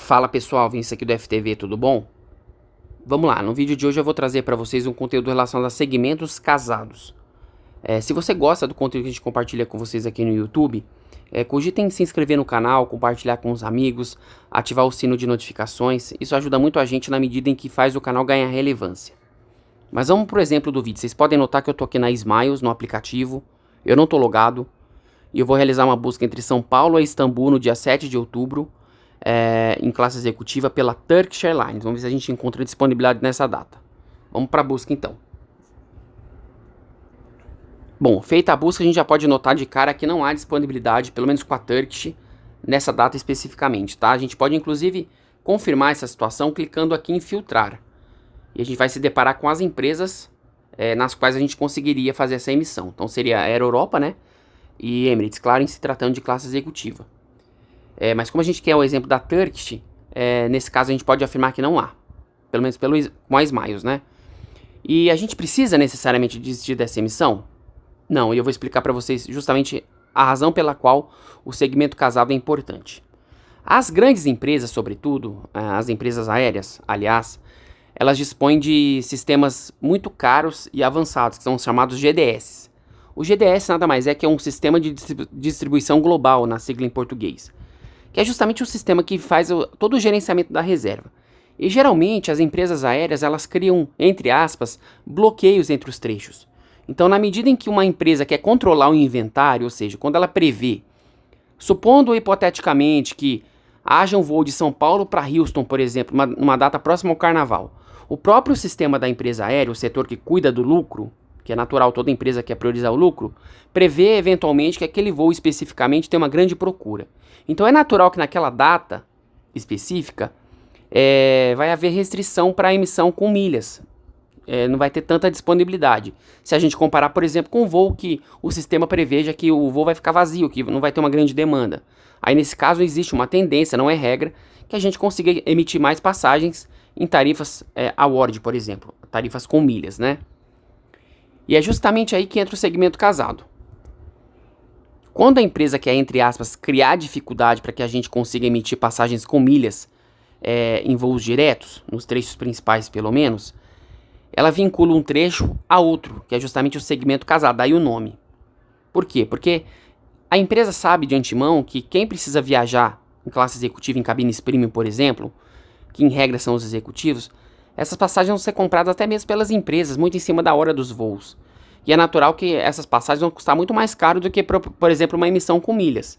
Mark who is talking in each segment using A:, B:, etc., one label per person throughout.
A: Fala pessoal, Vince aqui do FTV, tudo bom? Vamos lá, no vídeo de hoje eu vou trazer para vocês um conteúdo relacionado a segmentos casados. Se você gosta do conteúdo que a gente compartilha com vocês aqui no YouTube, cogitem se inscrever no canal, compartilhar com os amigos, ativar o sino de notificações. Isso ajuda muito a gente na medida em que faz o canal ganhar relevância. Mas vamos pro exemplo do vídeo. Vocês podem notar que eu tô aqui na Smiles, no aplicativo. Eu não tô logado. E eu vou realizar uma busca entre São Paulo e Istambul no dia 7 de outubro. Em classe executiva pela Turkish Airlines. Vamos ver se a gente encontra disponibilidade nessa data. Vamos para a busca então. Bom, feita a busca, a gente já pode notar de cara que não há disponibilidade, pelo menos com a Turkish, nessa data especificamente, tá? A gente pode inclusive confirmar essa situação clicando aqui em filtrar. E a gente vai se deparar com as empresas nas quais a gente conseguiria fazer essa emissão. Então seria a Air Europa, né? E Emirates, claro, em se tratando de classe executiva. Mas como a gente quer o exemplo da Turkish, nesse caso a gente pode afirmar que não há. Pelo menos com a Smiles, né? E a gente precisa necessariamente desistir dessa emissão? Não, e eu vou explicar para vocês justamente a razão pela qual o segmento casado é importante. As grandes empresas, sobretudo, as empresas aéreas, aliás, elas dispõem de sistemas muito caros e avançados, que são chamados GDS. O GDS nada mais é que um sistema de distribuição global, na sigla em português, que é justamente o sistema que faz todo o gerenciamento da reserva. E geralmente as empresas aéreas elas criam, entre aspas, bloqueios entre os trechos. Então, na medida em que uma empresa quer controlar o inventário, ou seja, quando ela prevê, supondo hipoteticamente que haja um voo de São Paulo para Houston, por exemplo, numa data próxima ao carnaval, o próprio sistema da empresa aérea, o setor que cuida do lucro, que é natural, toda empresa quer priorizar o lucro, prevê eventualmente que aquele voo especificamente tem uma grande procura. Então é natural que naquela data específica vai haver restrição para a emissão com milhas. Não vai ter tanta disponibilidade. Se a gente comparar, por exemplo, com um voo que o sistema preveja que o voo vai ficar vazio, que não vai ter uma grande demanda. Aí nesse caso existe uma tendência, não é regra, que a gente consiga emitir mais passagens em tarifas award, por exemplo, tarifas com milhas, né? E é justamente aí que entra o segmento casado. Quando a empresa quer, entre aspas, criar dificuldade para que a gente consiga emitir passagens com milhas em voos diretos, nos trechos principais pelo menos, ela vincula um trecho a outro, que é justamente o segmento casado, daí o nome. Por quê? Porque a empresa sabe de antemão que quem precisa viajar em classe executiva, em cabines premium, por exemplo, que em regra são os executivos, essas passagens vão ser compradas até mesmo pelas empresas, muito em cima da hora dos voos. E é natural que essas passagens vão custar muito mais caro do que, por exemplo, uma emissão com milhas.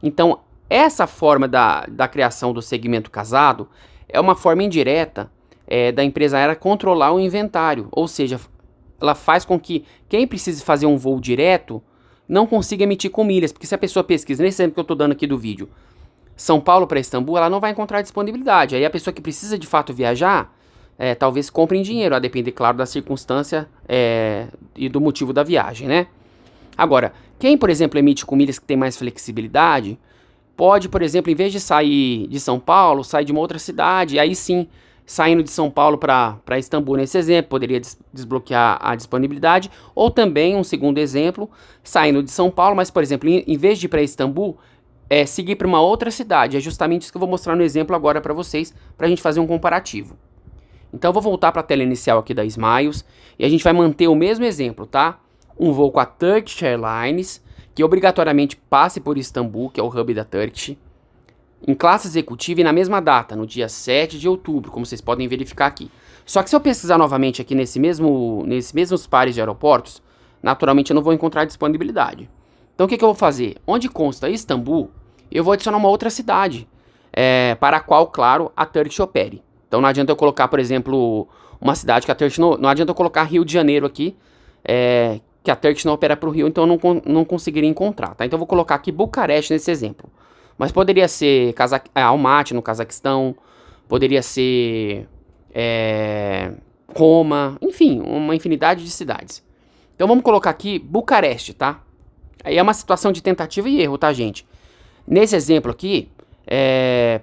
A: Então, essa forma da criação do segmento casado é uma forma indireta da empresa aérea controlar o inventário. Ou seja, ela faz com que quem precise fazer um voo direto não consiga emitir com milhas. Porque se a pessoa pesquisa, nesse exemplo que eu estou dando aqui do vídeo, São Paulo para Istambul, ela não vai encontrar disponibilidade. Aí a pessoa que precisa de fato viajar, talvez compre em dinheiro, a depender, claro, da circunstância e do motivo da viagem, né? Agora, quem, por exemplo, emite com milhas que tem mais flexibilidade, pode, por exemplo, em vez de sair de São Paulo, sair de uma outra cidade, aí sim, saindo de São Paulo para Istambul, nesse exemplo, poderia desbloquear a disponibilidade, ou também, um segundo exemplo, saindo de São Paulo, mas, por exemplo, em vez de ir para Istambul, seguir para uma outra cidade. É justamente isso que eu vou mostrar no exemplo agora para vocês, para a gente fazer um comparativo. Então eu vou voltar para a tela inicial aqui da Smiles e a gente vai manter o mesmo exemplo, tá? Um voo com a Turkish Airlines, que obrigatoriamente passe por Istambul, que é o hub da Turkish, em classe executiva e na mesma data, no dia 7 de outubro, como vocês podem verificar aqui. Só que se eu pesquisar nesses mesmos pares de aeroportos, naturalmente eu não vou encontrar disponibilidade. Então o que eu vou fazer? Onde consta Istambul, eu vou adicionar uma outra cidade, para a qual, claro, a Turkish opere. Então não adianta eu colocar, por exemplo, uma cidade que a Turkish não adianta eu colocar Rio de Janeiro aqui, que a Turkish não opera para o Rio, então eu não conseguiria encontrar, tá? Então eu vou colocar aqui Bucareste nesse exemplo. Mas poderia ser Almaty no Cazaquistão, poderia ser Roma, enfim, uma infinidade de cidades. Então vamos colocar aqui Bucareste, tá? Aí é uma situação de tentativa e erro, tá, gente? Nesse exemplo aqui,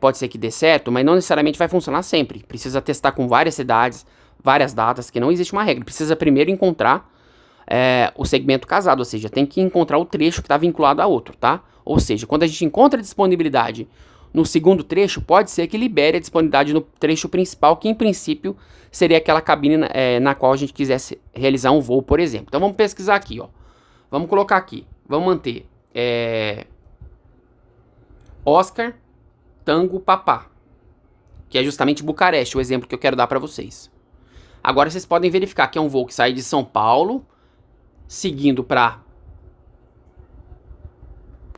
A: pode ser que dê certo, mas não necessariamente vai funcionar sempre. Precisa testar com várias cidades, várias datas, que não existe uma regra. Precisa primeiro encontrar o segmento casado, ou seja, tem que encontrar o trecho que está vinculado a outro, tá? Ou seja, quando a gente encontra disponibilidade no segundo trecho, pode ser que libere a disponibilidade no trecho principal, que em princípio seria aquela cabine na qual a gente quisesse realizar um voo, por exemplo. Então vamos pesquisar aqui, ó. Vamos colocar aqui, vamos manter Oscar Tango Papá, que é justamente Bucareste, o exemplo que eu quero dar para vocês. Agora vocês podem verificar que é um voo que sai de São Paulo, seguindo para,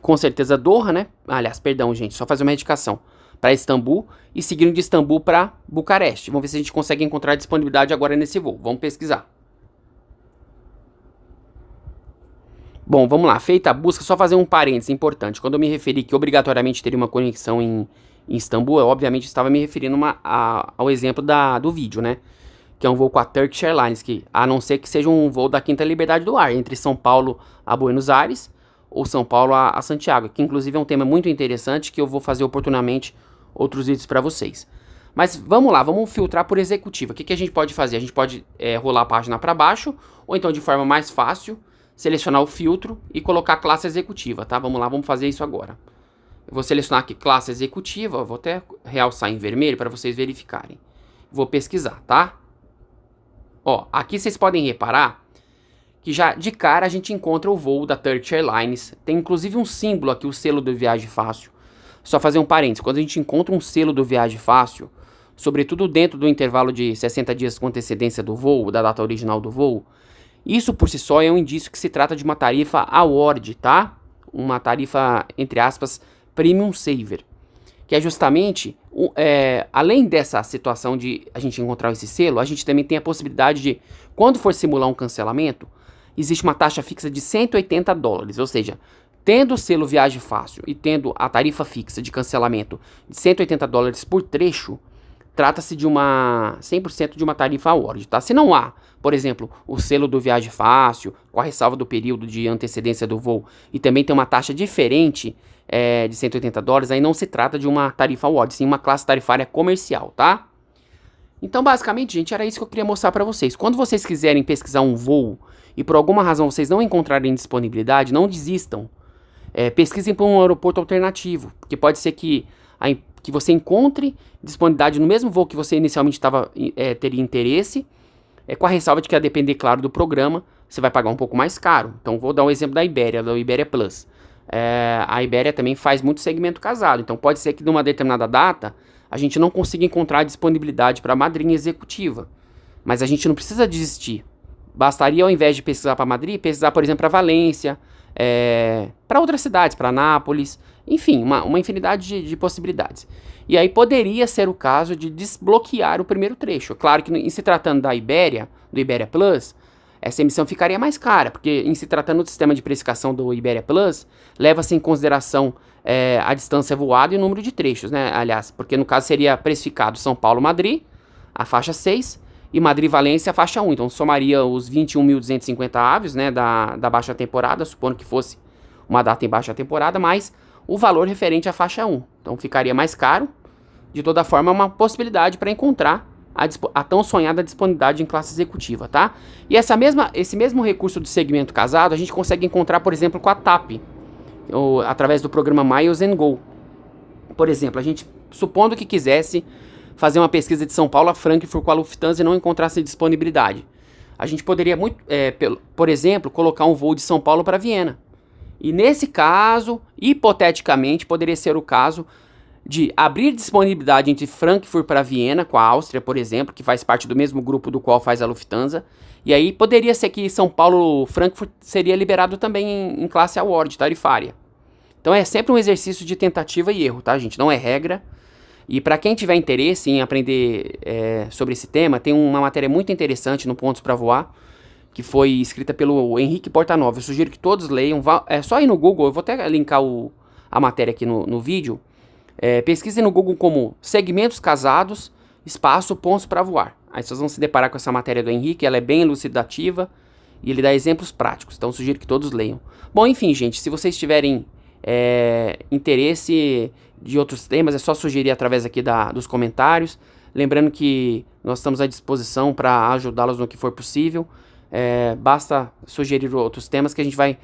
A: com certeza, Doha, né? Aliás, perdão, gente, só fazer uma retificação. Para Istambul e seguindo de Istambul para Bucareste. Vamos ver se a gente consegue encontrar disponibilidade agora nesse voo. Vamos pesquisar. Bom, vamos lá. Feita a busca, só fazer um parênteses importante. Quando eu me referi que obrigatoriamente teria uma conexão em Istambul, eu obviamente estava me referindo ao exemplo do vídeo, né? Que é um voo com a Turkish Airlines, que a não ser que seja um voo da Quinta Liberdade do Ar, entre São Paulo a Buenos Aires ou São Paulo a Santiago, que inclusive é um tema muito interessante que eu vou fazer oportunamente outros vídeos para vocês. Mas vamos lá, vamos filtrar por executiva. O que a gente pode fazer? A gente pode rolar a página para baixo, ou então de forma mais fácil, selecionar o filtro e colocar classe executiva, tá? Vamos lá, vamos fazer isso agora. Eu vou selecionar aqui classe executiva, vou até realçar em vermelho para vocês verificarem. Vou pesquisar, tá? Ó, aqui vocês podem reparar que já de cara a gente encontra o voo da Turkish Airlines. Tem inclusive um símbolo aqui, o selo do Viagem Fácil. Só fazer um parênteses, quando a gente encontra um selo do Viagem Fácil, sobretudo dentro do intervalo de 60 dias com antecedência do voo, da data original do voo, isso por si só é um indício que se trata de uma tarifa award, tá? Uma tarifa, entre aspas, Premium Saver. Que é justamente, além dessa situação de a gente encontrar esse selo, a gente também tem a possibilidade de, quando for simular um cancelamento, existe uma taxa fixa de $180, ou seja, tendo o selo Viagem Fácil e tendo a tarifa fixa de cancelamento de $180 por trecho, trata-se de 100% de uma tarifa award, tá? Se não há, por exemplo, o selo do Viagem Fácil, com a ressalva do período de antecedência do voo, e também tem uma taxa diferente de $180, aí não se trata de uma tarifa award, sim uma classe tarifária comercial, tá? Então, basicamente, gente, era isso que eu queria mostrar para vocês. Quando vocês quiserem pesquisar um voo e por alguma razão vocês não encontrarem disponibilidade, não desistam. Pesquisem por um aeroporto alternativo, porque pode ser que você encontre disponibilidade no mesmo voo que você inicialmente teria interesse, com a ressalva de que, a depender, claro, do programa, você vai pagar um pouco mais caro. Então, vou dar um exemplo da Iberia Plus. A Iberia também faz muito segmento casado, então pode ser que numa determinada data a gente não consiga encontrar disponibilidade para madrinha executiva, mas a gente não precisa desistir. Bastaria, ao invés de pesquisar para Madrid, pesquisar, por exemplo, para Valência, para outras cidades, para Nápoles, enfim, uma infinidade de possibilidades. E aí poderia ser o caso de desbloquear o primeiro trecho. Claro que em se tratando da Iberia, do Iberia Plus, essa emissão ficaria mais cara, porque em se tratando do sistema de precificação do Iberia Plus, leva-se em consideração a distância voada e o número de trechos, né? Aliás, porque no caso seria precificado São Paulo-Madrid, a faixa 6, e Madrid-Valência, a faixa 1. Então somaria os 21.250 aves, né, da baixa temporada, supondo que fosse uma data em baixa temporada, mais o valor referente à faixa 1. Então ficaria mais caro. De toda forma, é uma possibilidade para encontrar a tão sonhada disponibilidade em classe executiva, tá? E esse mesmo recurso do segmento casado a gente consegue encontrar, por exemplo, com a TAP, através do programa Miles and Go. Por exemplo, a gente, supondo que quisesse fazer uma pesquisa de São Paulo a Frankfurt com a Lufthansa e não encontrasse disponibilidade, a gente poderia, por exemplo, colocar um voo de São Paulo para Viena. E nesse caso, hipoteticamente, poderia ser o caso de abrir disponibilidade entre Frankfurt para Viena, com a Áustria, por exemplo, que faz parte do mesmo grupo do qual faz a Lufthansa, e aí poderia ser que São Paulo-Frankfurt seria liberado também em classe award, tarifária. Então é sempre um exercício de tentativa e erro, tá, gente? Não é regra. E para quem tiver interesse em aprender sobre esse tema, tem uma matéria muito interessante no Pontos para Voar, que foi escrita pelo Henrique Portanova. Eu sugiro que todos leiam. É só ir no Google, eu vou até linkar a matéria aqui no vídeo. Pesquisem no Google como segmentos casados, espaço, pontos para voar. Aí vocês vão se deparar com essa matéria do Henrique, ela é bem elucidativa e ele dá exemplos práticos, então sugiro que todos leiam. Bom, enfim, gente, se vocês tiverem interesse de outros temas, é só sugerir através aqui dos comentários. Lembrando que nós estamos à disposição para ajudá-los no que for possível. Basta sugerir outros temas que a gente vai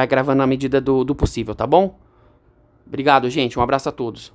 A: gravando na medida do possível, tá bom? Obrigado, gente. Um abraço a todos.